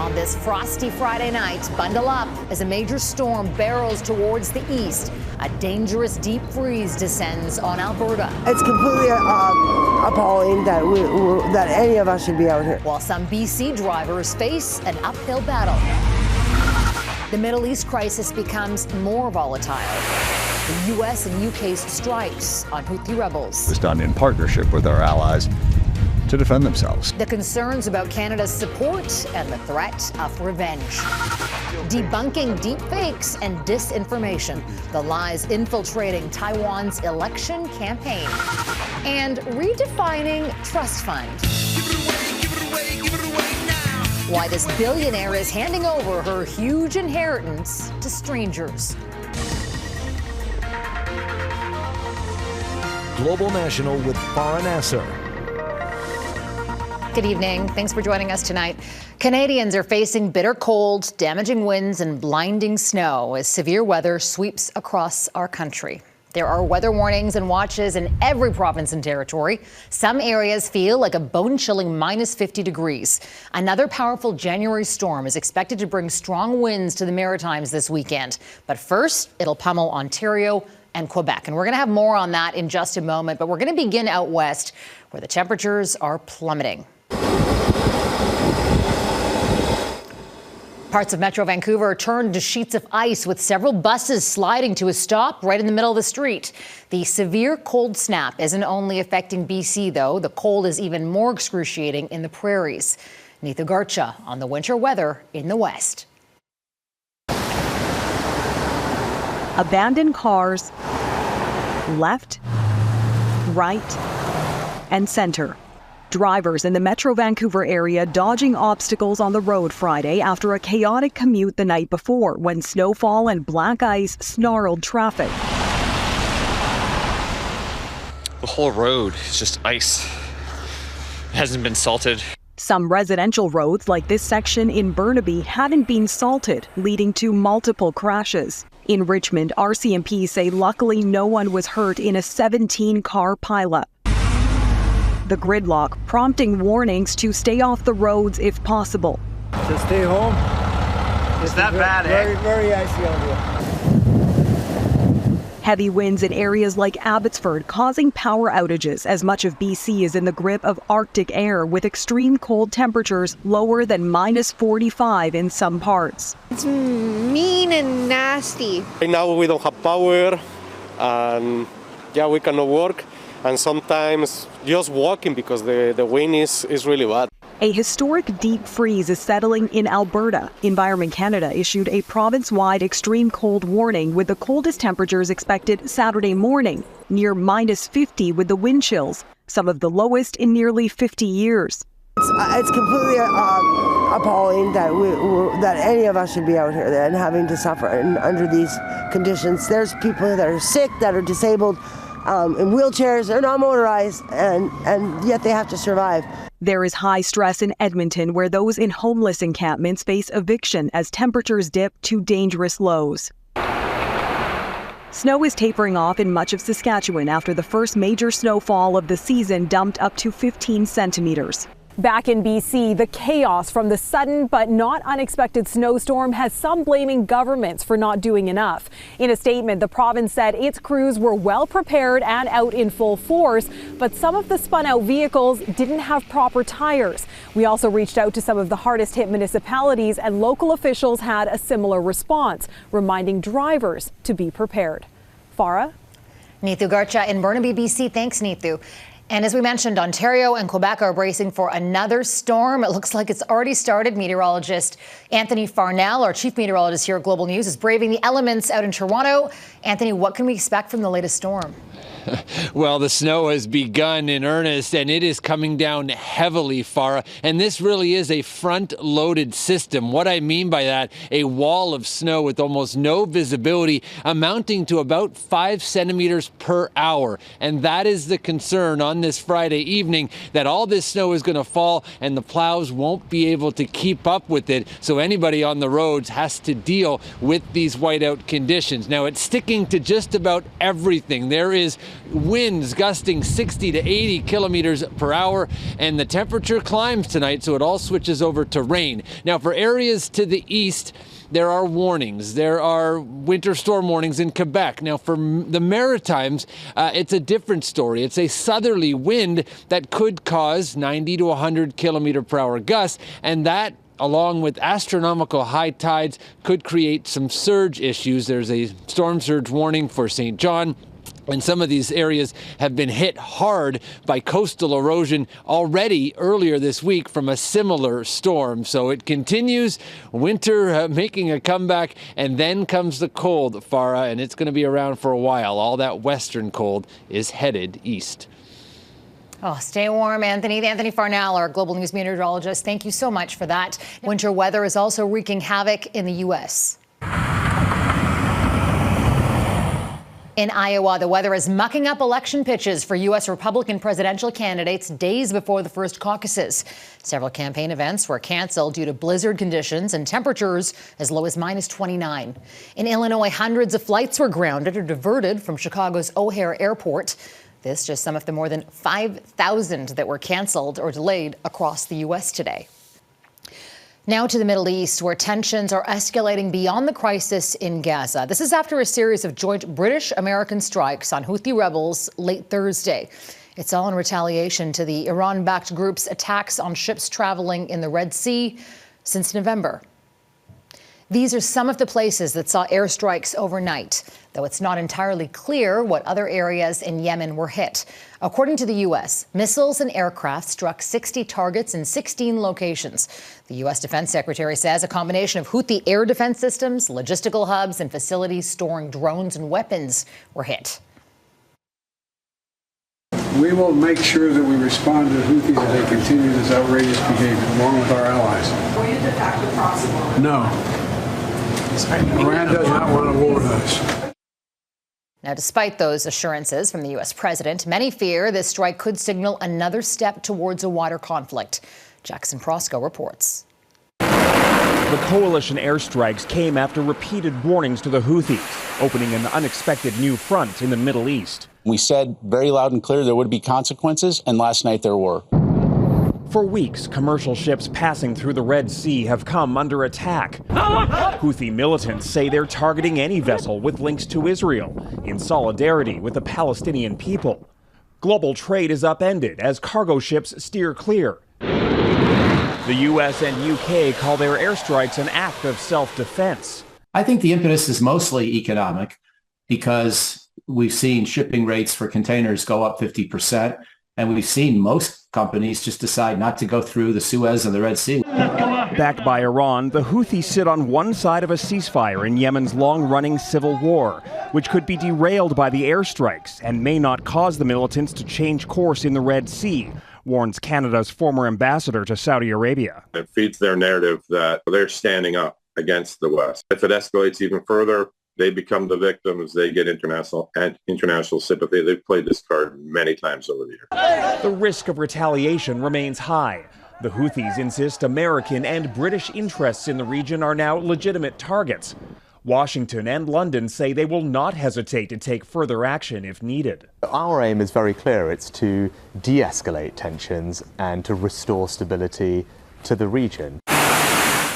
On this frosty Friday night, bundle up as a major storm barrels towards the east. A dangerous deep freeze descends on Alberta. It's completely appalling that any of us should be out here. While some BC drivers face an uphill battle. The Middle East crisis becomes more volatile. The U.S. and U.K.'s strikes on Houthi rebels. It's done in partnership with our allies to defend themselves. The concerns about Canada's support and the threat of revenge. Debunking deepfakes and disinformation. The lies infiltrating Taiwan's election campaign. And redefining trust fund. Why this billionaire is handing over her huge inheritance to strangers. Global National with Farnell. Good evening. Thanks for joining us tonight. Canadians are facing bitter cold, damaging winds and blinding snow as severe weather sweeps across our country. There are weather warnings and watches in every province and territory. Some areas feel like a bone-chilling minus 50 degrees. Another powerful January storm is expected to bring strong winds to the Maritimes this weekend. But first, it'll pummel Ontario and Quebec. And we're going to have more on that in just a moment. But we're going to begin out west, where the temperatures are plummeting. Parts of Metro Vancouver turned to sheets of ice with several buses sliding to a stop right in the middle of the street. The severe cold snap isn't only affecting BC, though. The cold is even more excruciating in the prairies. Neetu Garcha on the winter weather in the west. Abandoned cars, left, right, and center. Drivers in the Metro Vancouver area dodging obstacles on the road Friday after a chaotic commute the night before when snowfall and black ice snarled traffic. The whole road is just ice. It hasn't been salted. Some residential roads like this section in Burnaby hadn't been salted, leading to multiple crashes. In Richmond, RCMP say luckily no one was hurt in a 17-car pileup. The gridlock prompting warnings to stay off the roads if possible. So stay home. Is that bad, very, very icy out here. Heavy winds in areas like Abbotsford causing power outages as much of BC is in the grip of Arctic air with extreme cold temperatures lower than minus 45 in some parts. It's mean and nasty. Right now we don't have power and we cannot work. And sometimes just walking because the wind is really bad. A historic deep freeze is settling in Alberta. Environment Canada issued a province-wide extreme cold warning with the coldest temperatures expected Saturday morning, near minus 50 with the wind chills, some of the lowest in nearly 50 years. It's completely appalling that any of us should be out here and having to suffer under these conditions. There's people that are sick, that are disabled, in wheelchairs, they're not motorized, and yet they have to survive. There is high stress in Edmonton, where those in homeless encampments face eviction as temperatures dip to dangerous lows. Snow is tapering off in much of Saskatchewan after the first major snowfall of the season dumped up to 15 centimeters. Back in BC, the chaos from the sudden but not unexpected snowstorm has some blaming governments for not doing enough. In a statement, the province said its crews were well prepared and out in full force, but some of the spun-out vehicles didn't have proper tires. We also reached out to some of the hardest hit municipalities, and local officials had a similar response, reminding drivers to be prepared. Farah? Neetu Garcha in Burnaby, BC. Thanks, Neetu. And as we mentioned, Ontario and Quebec are bracing for another storm. It looks like it's already started. Meteorologist Anthony Farnell, our chief meteorologist here at Global News, is braving the elements out in Toronto. Anthony, what can we expect from the latest storm? Well, the snow has begun in earnest, and it is coming down heavily, Farah. And this really is a front-loaded system. What I mean by that, a wall of snow with almost no visibility, amounting to about 5 centimeters per hour. And that is the concern on this Friday evening, that all this snow is going to fall and the plows won't be able to keep up with it. So anybody on the roads has to deal with these whiteout conditions. Now, it's sticking to just about everything. There is winds gusting 60 to 80 kilometers per hour, and the temperature climbs tonight, so it all switches over to rain. Now, for areas to the east, there are warnings. There are winter storm warnings in Quebec. Now, for the Maritimes, it's a different story. It's a southerly wind that could cause 90 to 100 kilometer per hour gusts, and that, along with astronomical high tides, could create some surge issues. There's a storm surge warning for St. John. And some of these areas have been hit hard by coastal erosion already earlier this week from a similar storm. So it continues, winter making a comeback, and then comes the cold, Farah, and it's going to be around for a while. All that western cold is headed east. Oh, stay warm, Anthony. Anthony Farnell, our global news meteorologist, thank you so much for that. Winter weather is also wreaking havoc in the U.S. In Iowa, the weather is mucking up election pitches for U.S. Republican presidential candidates days before the first caucuses. Several campaign events were canceled due to blizzard conditions and temperatures as low as -29. In Illinois, hundreds of flights were grounded or diverted from Chicago's O'Hare Airport. This just some of the more than 5,000 that were canceled or delayed across the U.S. today. Now to the Middle East, where tensions are escalating beyond the crisis in Gaza. This is after a series of joint British-American strikes on Houthi rebels late Thursday. It's all in retaliation to the Iran-backed group's attacks on ships traveling in the Red Sea since November. These are some of the places that saw airstrikes overnight, though it's not entirely clear what other areas in Yemen were hit. According to the U.S., missiles and aircraft struck 60 targets in 16 locations. The U.S. Defense Secretary says a combination of Houthi air defense systems, logistical hubs, and facilities storing drones and weapons were hit. We will make sure that we respond to the Houthis as they continue this outrageous behavior, along with our allies. Were you de facto proxy? No. Iran does not want a war with us. Now, despite those assurances from the U.S. president, many fear this strike could signal another step towards a wider conflict. Jackson Proskow reports. The coalition airstrikes came after repeated warnings to the Houthis, opening an unexpected new front in the Middle East. We said very loud and clear there would be consequences, and last night there were. For weeks, commercial ships passing through the Red Sea have come under attack. Houthi militants say they're targeting any vessel with links to Israel in solidarity with the Palestinian people. Global trade is upended as cargo ships steer clear. The U.S. and U.K. call their airstrikes an act of self-defense. I think the impetus is mostly economic because we've seen shipping rates for containers go up 50%. And we've seen most companies just decide not to go through the Suez and the Red Sea. Backed by Iran, the Houthis sit on one side of a ceasefire in Yemen's long-running civil war, which could be derailed by the airstrikes and may not cause the militants to change course in the Red Sea, warns Canada's former ambassador to Saudi Arabia. It feeds their narrative that they're standing up against the West. If it escalates even further, they become the victims. They get international sympathy. They've played this card many times over the years. The risk of retaliation remains high. The Houthis insist American and British interests in the region are now legitimate targets. Washington and London say they will not hesitate to take further action if needed. Our aim is very clear. It's to de-escalate tensions and to restore stability to the region.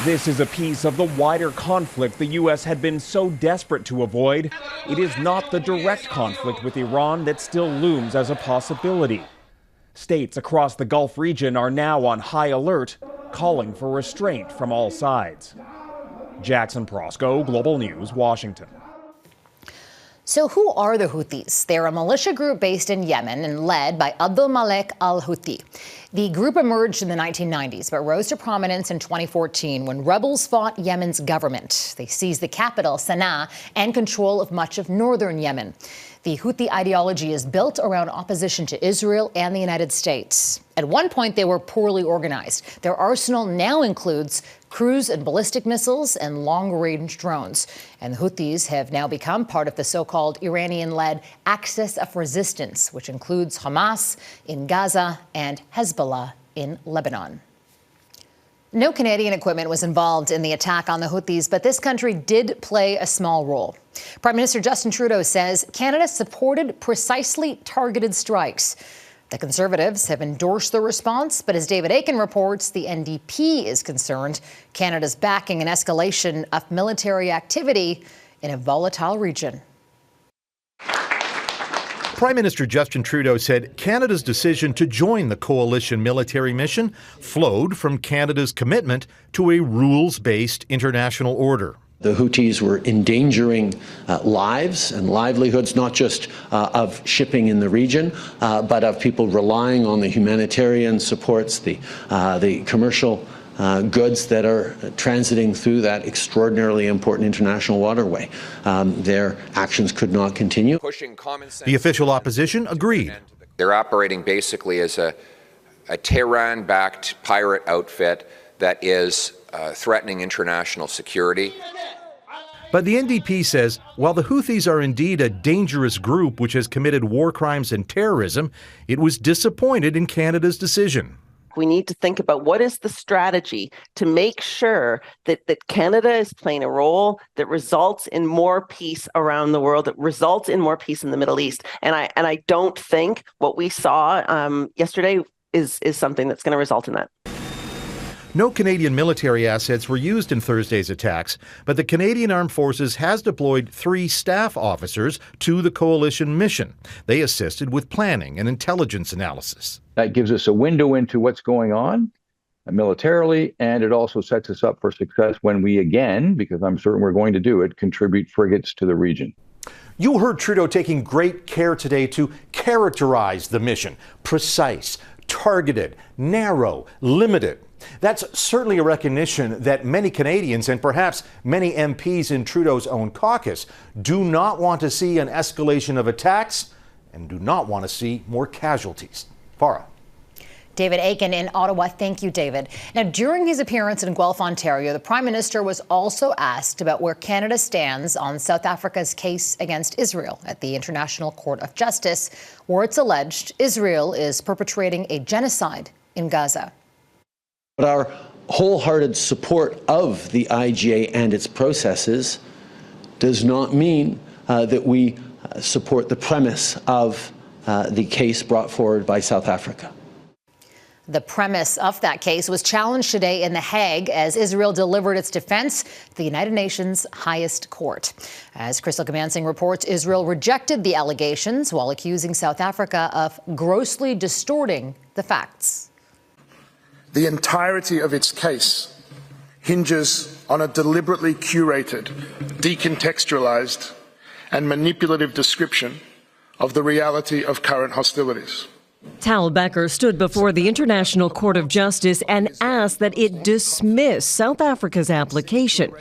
This is a piece of the wider conflict the U.S. had been so desperate to avoid. It is not the direct conflict with Iran that still looms as a possibility. States across the Gulf region are now on high alert, calling for restraint from all sides. Jackson Proskow, Global News, Washington. So who are the Houthis? They're a militia group based in Yemen and led by Abdul Malik al-Houthi. The group emerged in the 1990s, but rose to prominence in 2014 when rebels fought Yemen's government. They seized the capital, Sana'a, and control of much of northern Yemen. The Houthi ideology is built around opposition to Israel and the United States. At one point, they were poorly organized. Their arsenal now includes cruise and ballistic missiles and long-range drones. And the Houthis have now become part of the so-called Iranian-led Axis of Resistance, which includes Hamas in Gaza and Hezbollah in Lebanon. No Canadian equipment was involved in the attack on the Houthis, but this country did play a small role. Prime Minister Justin Trudeau says Canada supported precisely targeted strikes. The Conservatives have endorsed the response, but as David Akin reports, the NDP is concerned Canada's backing an escalation of military activity in a volatile region. Prime Minister Justin Trudeau said Canada's decision to join the coalition military mission flowed from Canada's commitment to a rules-based international order. The Houthis were endangering lives and livelihoods, not just of shipping in the region, but of people relying on the humanitarian supports, the commercial goods that are transiting through that extraordinarily important international waterway. Their actions could not continue. The official opposition agreed. They're operating basically as a Tehran-backed pirate outfit that is threatening international security. But the NDP says while the Houthis are indeed a dangerous group which has committed war crimes and terrorism, it was disappointed in Canada's decision. We need to think about what is the strategy to make sure that Canada is playing a role that results in more peace around the world, that results in more peace in the Middle East. And I don't think what we saw yesterday is something that's going to result in that. No Canadian military assets were used in Thursday's attacks, but the Canadian Armed Forces has deployed 3 staff officers to the coalition mission. They assisted with planning and intelligence analysis. That gives us a window into what's going on militarily, and it also sets us up for success when we again, because I'm certain we're going to do it, contribute frigates to the region. You heard Trudeau taking great care today to characterize the mission: precise, targeted, narrow, limited. That's certainly a recognition that many Canadians and perhaps many MPs in Trudeau's own caucus do not want to see an escalation of attacks and do not want to see more casualties. Farah. David Akin in Ottawa. Thank you, David. Now, during his appearance in Guelph, Ontario, the Prime Minister was also asked about where Canada stands on South Africa's case against Israel at the International Court of Justice, where it's alleged Israel is perpetrating a genocide in Gaza. But our wholehearted support of the IGA and its processes does not mean that we support the premise of the case brought forward by South Africa. The premise of that case was challenged today in The Hague as Israel delivered its defense to the United Nations highest court. As Crystal Gamansing reports, Israel rejected the allegations while accusing South Africa of grossly distorting the facts. The entirety of its case hinges on a deliberately curated, decontextualized, and manipulative description of the reality of current hostilities. Tal Becker stood before the International Court of Justice and asked that it dismiss South Africa's application.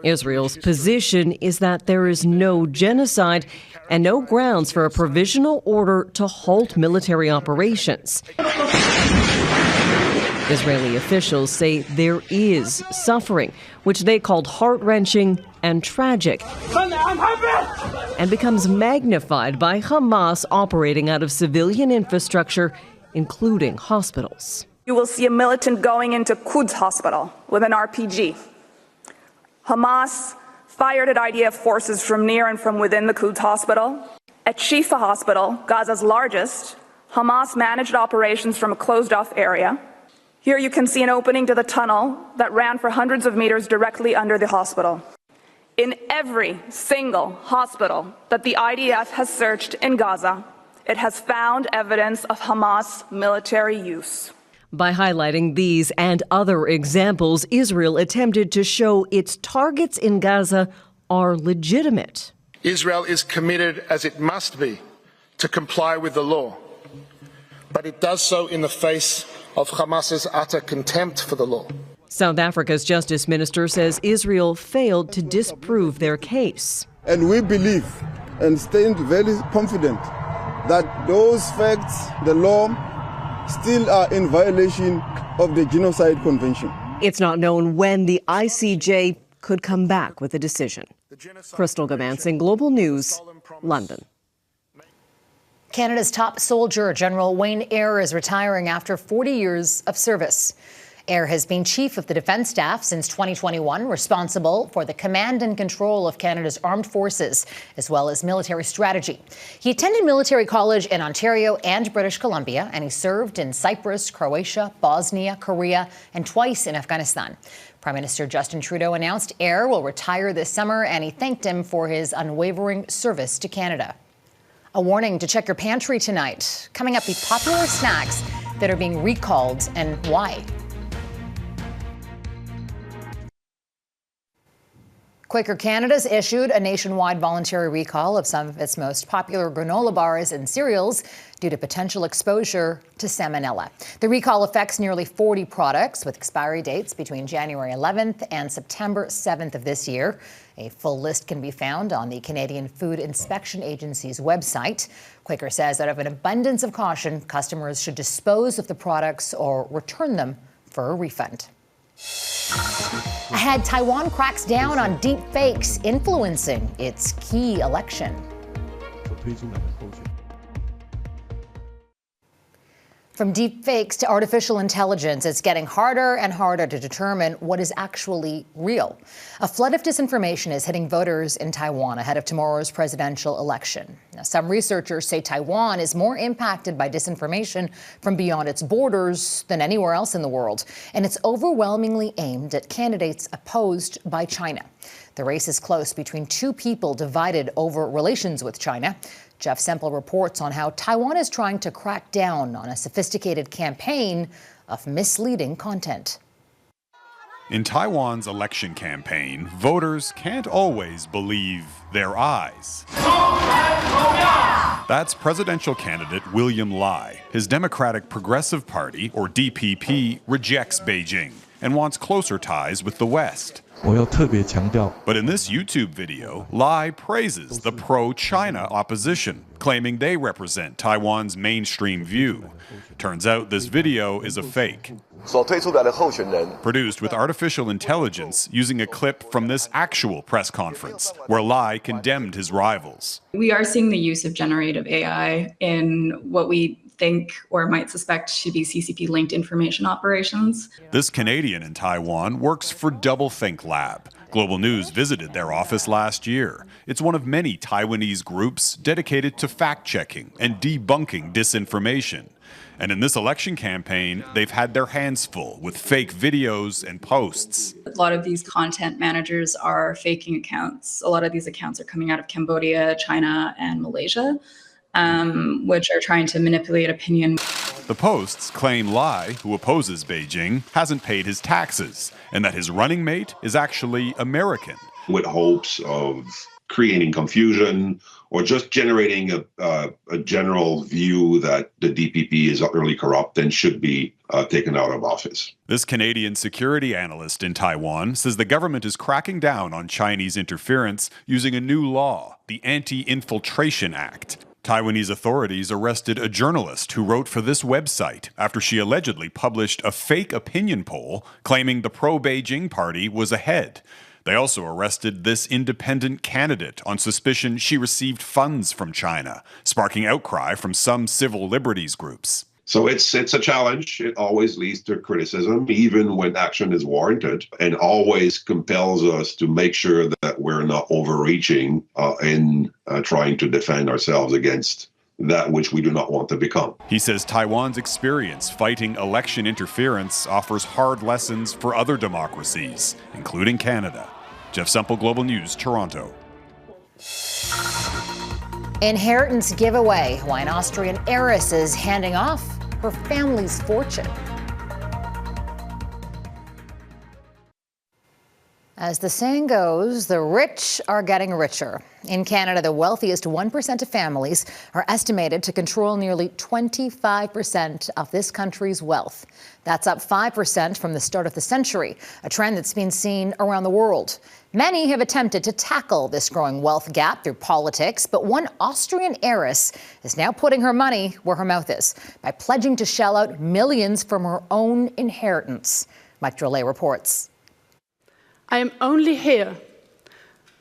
Israel's position is that there is no genocide and no grounds for a provisional order to halt military operations. Israeli officials say there is suffering, which they called heart-wrenching and tragic, and becomes magnified by Hamas operating out of civilian infrastructure, including hospitals. You will see a militant going into Quds Hospital with an RPG. Hamas fired at IDF forces from near and from within the Quds Hospital. At Shifa Hospital, Gaza's largest, Hamas managed operations from a closed-off area. Here you can see an opening to the tunnel that ran for hundreds of meters directly under the hospital. In every single hospital that the IDF has searched in Gaza, it has found evidence of Hamas military use. By highlighting these and other examples, Israel attempted to show its targets in Gaza are legitimate. Israel is committed, as it must be, to comply with the law, but it does so in the face of Hamas's utter contempt for the law. South Africa's Justice Minister says Israel failed to disprove their case. And we believe and stand very confident that those facts, the law, still are in violation of the Genocide Convention. It's not known when the ICJ could come back with a decision. Crystal Gamansing, Global News, London. Canada's top soldier, General Wayne Eyre, is retiring after 40 years of service. Eyre has been chief of the Defense Staff since 2021, responsible for the command and control of Canada's armed forces, as well as military strategy. He attended military college in Ontario and British Columbia, and he served in Cyprus, Croatia, Bosnia, Korea, and twice in Afghanistan. Prime Minister Justin Trudeau announced Eyre will retire this summer, and he thanked him for his unwavering service to Canada. A warning to check your pantry tonight. Coming up, the popular snacks that are being recalled and why. Quaker Canada's issued a nationwide voluntary recall of some of its most popular granola bars and cereals due to potential exposure to salmonella. The recall affects nearly 40 products with expiry dates between January 11th and September 7th of this year. A full list can be found on the Canadian Food Inspection Agency's website. Quaker says out of an abundance of caution, customers should dispose of the products or return them for a refund. Ahead, Taiwan cracks down on deep fakes influencing its key election. From deep fakes to artificial intelligence, it's getting harder and harder to determine what is actually real. A flood of disinformation is hitting voters in Taiwan ahead of tomorrow's presidential election. Now, some researchers say Taiwan is more impacted by disinformation from beyond its borders than anywhere else in the world, and it's overwhelmingly aimed at candidates opposed by China. The race is close between two people divided over relations with China. Jeff Semple reports on how Taiwan is trying to crack down on a sophisticated campaign of misleading content. In Taiwan's election campaign, voters can't always believe their eyes. That's presidential candidate William Lai. His Democratic Progressive Party, or DPP, rejects Beijing and wants closer ties with the West. But in this YouTube video, Lai praises the pro-China opposition, claiming they represent Taiwan's mainstream view. Turns out this video is a fake. Produced with artificial intelligence using a clip from this actual press conference, where Lai condemned his rivals. We are seeing the use of generative AI in what we think or might suspect to be CCP-linked information operations. This Canadian in Taiwan works for Doublethink Lab. Global News visited their office last year. It's one of many Taiwanese groups dedicated to fact-checking and debunking disinformation. And in this election campaign, they've had their hands full with fake videos and posts. A lot of these content managers are faking accounts. A lot of these accounts are coming out of Cambodia, China, and Malaysia, which are trying to manipulate opinion. The posts claim Lai, who opposes Beijing, hasn't paid his taxes, and that his running mate is actually American. With hopes of creating confusion or just generating a general view that the DPP is utterly corrupt and should be taken out of office. This Canadian security analyst in Taiwan says the government is cracking down on Chinese interference using a new law, the Anti-Infiltration Act. Taiwanese authorities arrested a journalist who wrote for this website after she allegedly published a fake opinion poll claiming the pro-Beijing party was ahead. They also arrested this independent candidate on suspicion she received funds from China, sparking outcry from some civil liberties groups. So it's a challenge. It always leads to criticism, even when action is warranted, and always compels us to make sure that we're not overreaching in trying to defend ourselves against that which we do not want to become. He says Taiwan's experience fighting election interference offers hard lessons for other democracies, including Canada. Jeff Semple, Global News, Toronto. Inheritance giveaway. Why an Austrian heiress is handing off her family's fortune. As the saying goes, the rich are getting richer. In Canada, the wealthiest 1% of families are estimated to control nearly 25% of this country's wealth. That's up 5% from the start of the century, a trend that's been seen around the world. Many have attempted to tackle this growing wealth gap through politics, but one Austrian heiress is now putting her money where her mouth is by pledging to shell out millions from her own inheritance. Mike Drolet reports. I am only here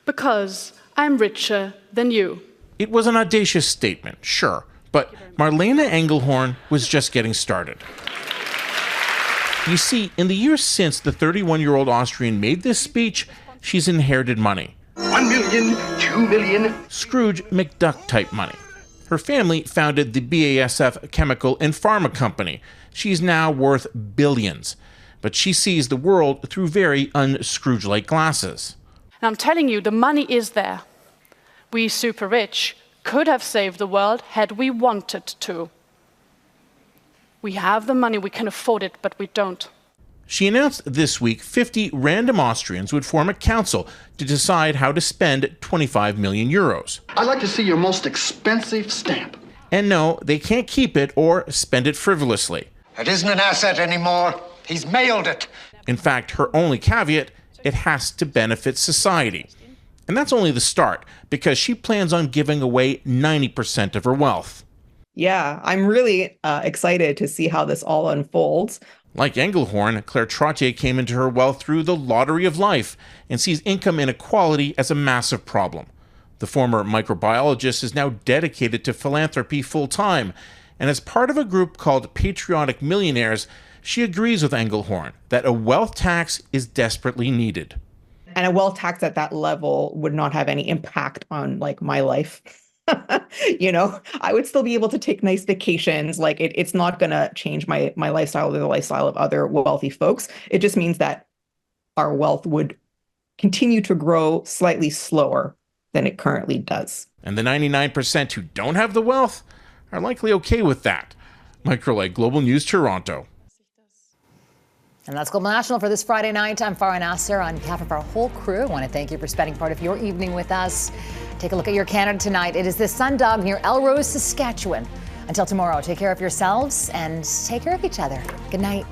because I'm richer than you. It was an audacious statement, sure, but Marlene Engelhorn was just getting started. You see, in the years since the 31-year-old Austrian made this speech, she's inherited money. 1 million, 2 million. Scrooge McDuck-type money. Her family founded the BASF Chemical and Pharma Company. She's now worth billions. But she sees the world through very un-Scrooge-like glasses. And I'm telling you, the money is there. We super rich could have saved the world had we wanted to. We have the money, we can afford it, but we don't. She announced this week 50 random Austrians would form a council to decide how to spend 25 million euros. I'd like to see your most expensive stamp. And no, they can't keep it or spend it frivolously. It isn't an asset anymore. He's mailed it. In fact, her only caveat, it has to benefit society. And that's only the start, because she plans on giving away 90% of her wealth. Yeah, I'm really excited to see how this all unfolds. Like Engelhorn, Claire Trottier came into her wealth through the lottery of life and sees income inequality as a massive problem. The former microbiologist is now dedicated to philanthropy full-time, and as part of a group called Patriotic Millionaires, she agrees with Engelhorn that a wealth tax is desperately needed. And a wealth tax at that level would not have any impact on my life. I would still be able to take nice vacations. It's not going to change my lifestyle or the lifestyle of other wealthy folks. It just means that our wealth would continue to grow slightly slower than it currently does. And the 99% who don't have the wealth are likely okay with that. Mike Rollet, Global News, Toronto. And that's Global National for this Friday night. I'm Farah Nasser. On behalf of our whole crew, I want to thank you for spending part of your evening with us. Take a look at your Canada tonight. It is the Sundog near Elrose, Saskatchewan. Until tomorrow, take care of yourselves and take care of each other. Good night.